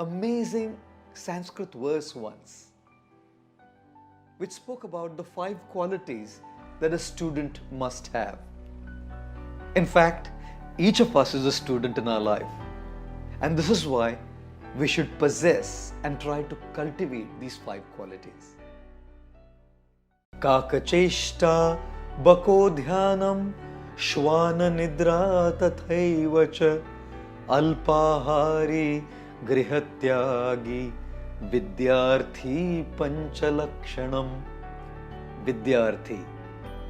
amazing Sanskrit verse once which spoke about the 5 qualities that a student must have. In fact, each of us is a student in our life, and this is why we should possess and try to cultivate these 5 qualities. Kakacheshta bako dhyanam shwana nidra tathaiva cha alpahari grihatyagi vidyarthi panchalakshanam. Vidyarthi.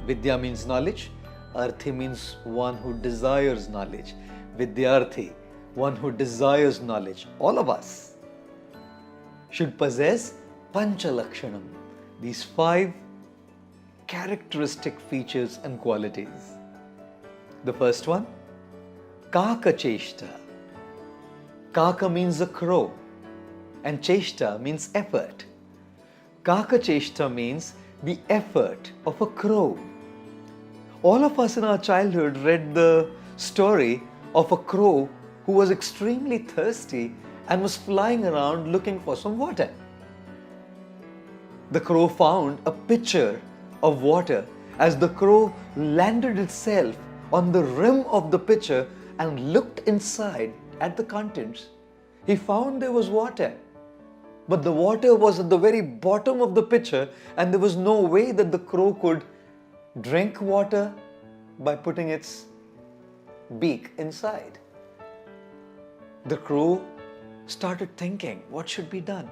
Vidya means knowledge. Arthi means one who desires knowledge. Vidyarthi, one who desires knowledge. All of us should possess panchalakshanam. These 5 characteristic features and qualities. The first one, Kaka Cheshta. Kaka means a crow and Cheshta means effort. Kaka Cheshta means the effort of a crow. All of us in our childhood read the story of a crow who was extremely thirsty and was flying around looking for some water. The crow found a pitcher of water. As the crow landed itself on the rim of the pitcher and looked inside at the contents, he found there was water. But the water was at the very bottom of the pitcher, and there was no way that the crow could drink water by putting its beak inside. The crow started thinking, what should be done?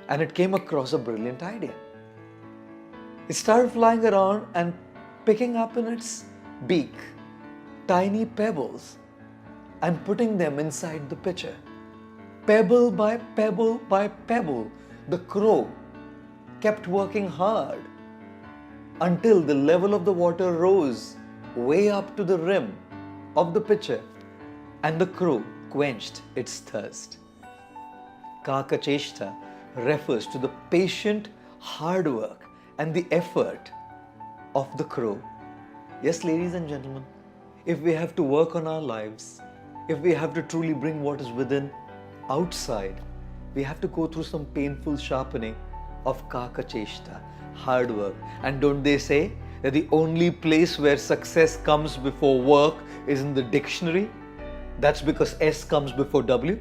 And it came across a brilliant idea. It started flying around and picking up in its beak tiny pebbles and putting them inside the pitcher. Pebble by pebble by pebble, the crow kept working hard until the level of the water rose way up to the rim of the pitcher and the crow quenched its thirst. Kaka Cheshta refers to the patient hard work and the effort of the crow. Yes, ladies and gentlemen, if we have to work on our lives, if we have to truly bring what is within outside, we have to go through some painful sharpening of Kaka Cheshta, hard work. And don't they say that the only place where success comes before work is in the dictionary? That's because S comes before W.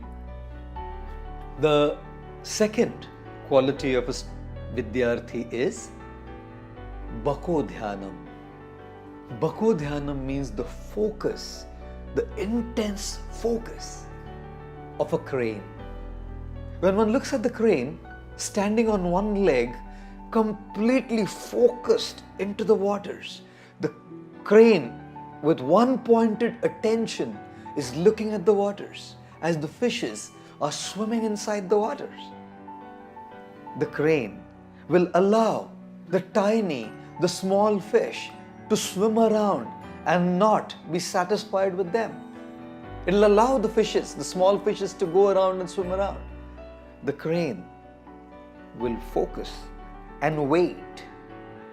The second quality of a Vidyarthi is Bako Dhyanam. Bako Dhyanam means the focus, the intense focus of a crane. When one looks at the crane standing on one leg, completely focused into the waters, the crane with one pointed attention is looking at the waters as the fishes are swimming inside the waters. The crane will allow the small fish to swim around and not be satisfied with them. It'll allow the small fishes to go around and swim around. The crane will focus and wait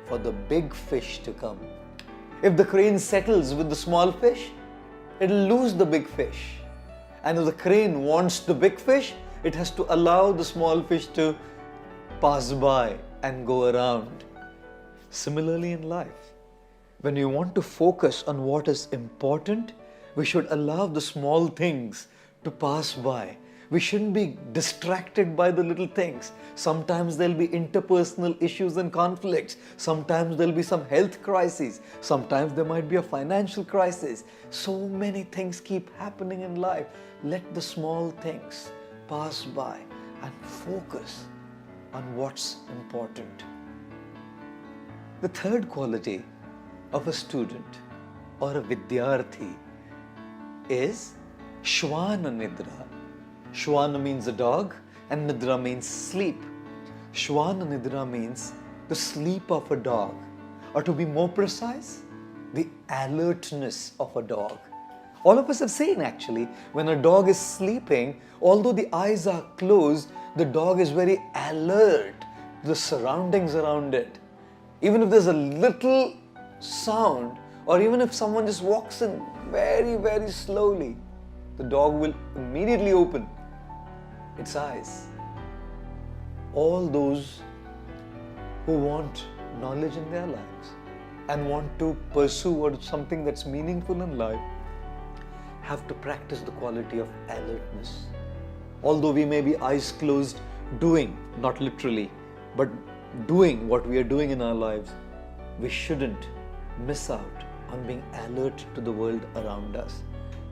for the big fish to come. If the crane settles with the small fish, it'll lose the big fish. And if the crane wants the big fish, it has to allow the small fish to pass by and go around. Similarly in life, when we want to focus on what is important, we should allow the small things to pass by. We shouldn't be distracted by the little things. Sometimes there'll be interpersonal issues and conflicts. Sometimes there'll be some health crises. Sometimes there might be a financial crisis. So many things keep happening in life. Let the small things pass by and focus on what's important. The third quality of a student or a Vidyarthi is Shwana Nidra. Shwana means a dog and Nidra means sleep. Shwana Nidra means the sleep of a dog, or to be more precise, the alertness of a dog. All of us have seen actually, when a dog is sleeping, although the eyes are closed, the dog is very alert to the surroundings around it. Even if there's a little sound, or even if someone just walks in very, very slowly, the dog will immediately open its eyes. All those who want knowledge in their lives and want to pursue something that's meaningful in life have to practice the quality of alertness. Although we may be eyes closed doing, not literally, but doing what we are doing in our lives, we shouldn't miss out on being alert to the world around us.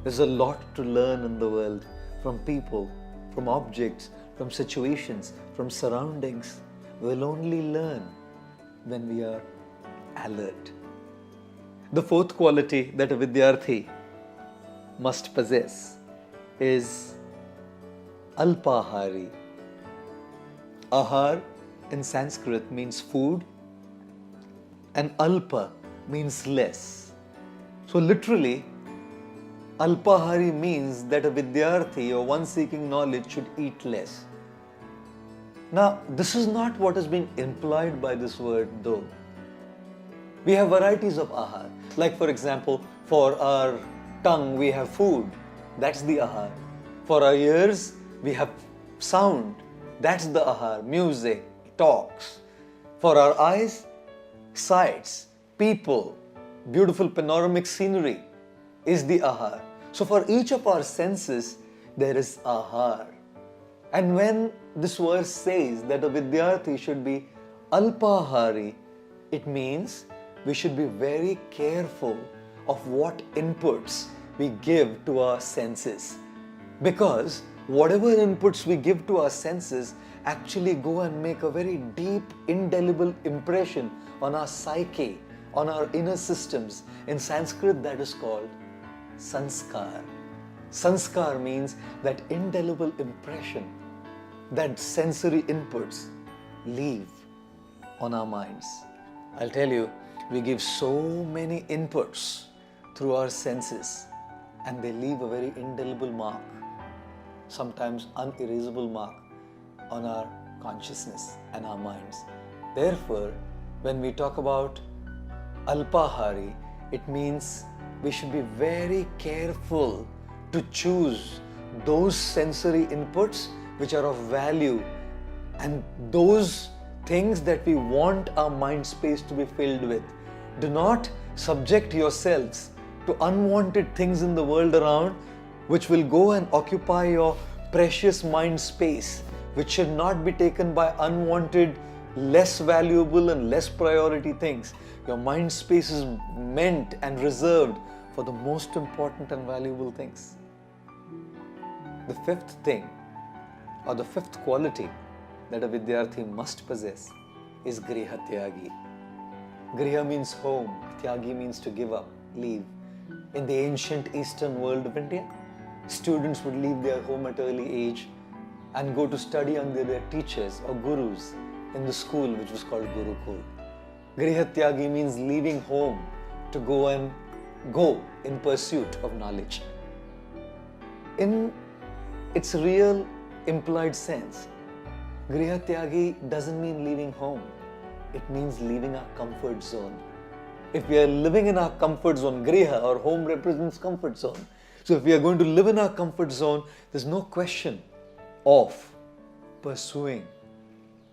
There's a lot to learn in the world from people, from objects, from situations, from surroundings. We'll only learn when we are alert. The fourth quality that a Vidyarthi must possess is Alpahari. Ahar in Sanskrit means food and Alpa means less. So literally, Alpahari means that a Vidyarthi or one seeking knowledge should eat less. Now, this is not what has been implied by this word though. We have varieties of ahar. Like for example, for our tongue we have food, that's the ahar. For our ears we have sound, that's the ahar, music, talks. For our eyes, sights, people, beautiful panoramic scenery is the ahar. So for each of our senses there is ahar. And when this verse says that a Vidyarthi should be Alpahari, it means we should be very careful of what inputs we give to our senses. Because whatever inputs we give to our senses actually go and make a very deep, indelible impression on our psyche, on our inner systems. In Sanskrit that is called sanskar. Sanskar means that indelible impression that sensory inputs leave on our minds. I'll tell you, we give so many inputs through our senses and they leave a very indelible mark, sometimes unerasable mark on our consciousness and our minds. Therefore, when we talk about Alpahari, it means we should be very careful to choose those sensory inputs which are of value and those things that we want our mind space to be filled with. Do not subject yourselves to unwanted things in the world around which will go and occupy your precious mind space, which should not be taken by unwanted, less valuable and less priority things. Your mind space is meant and reserved for the most important and valuable things. The fifth thing, or the fifth quality that a Vidyarthi must possess is Griha Tyagi. Griha means home, Tyagi means to give up, leave. In the ancient eastern world of India, students would leave their home at early age and go to study under their teachers or gurus in the school which was called Gurukul. Griha Tyagi means leaving home to go in pursuit of knowledge. In its real implied sense, Griha Tyagi doesn't mean leaving home. It means leaving our comfort zone. If we are living in our comfort zone, Griha or home represents comfort zone. So if we are going to live in our comfort zone, there's no question of pursuing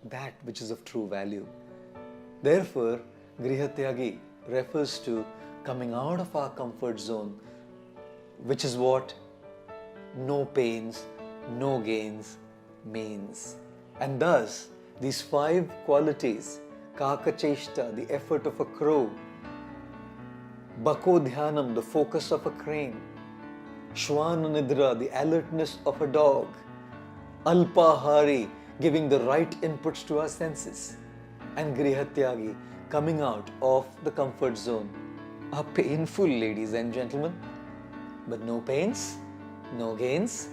that which is of true value. Therefore, Griha Tyagi refers to coming out of our comfort zone, which is what no pains, no gains means. And thus, these five qualities, Kakacheshta, the effort of a crow, Bako Dhyanam, the focus of a crane, Shwana Nidra, the alertness of a dog, Alpahari, giving the right inputs to our senses, and Griha Tyagi, coming out of the comfort zone, are painful, ladies and gentlemen. But no pains, no gains,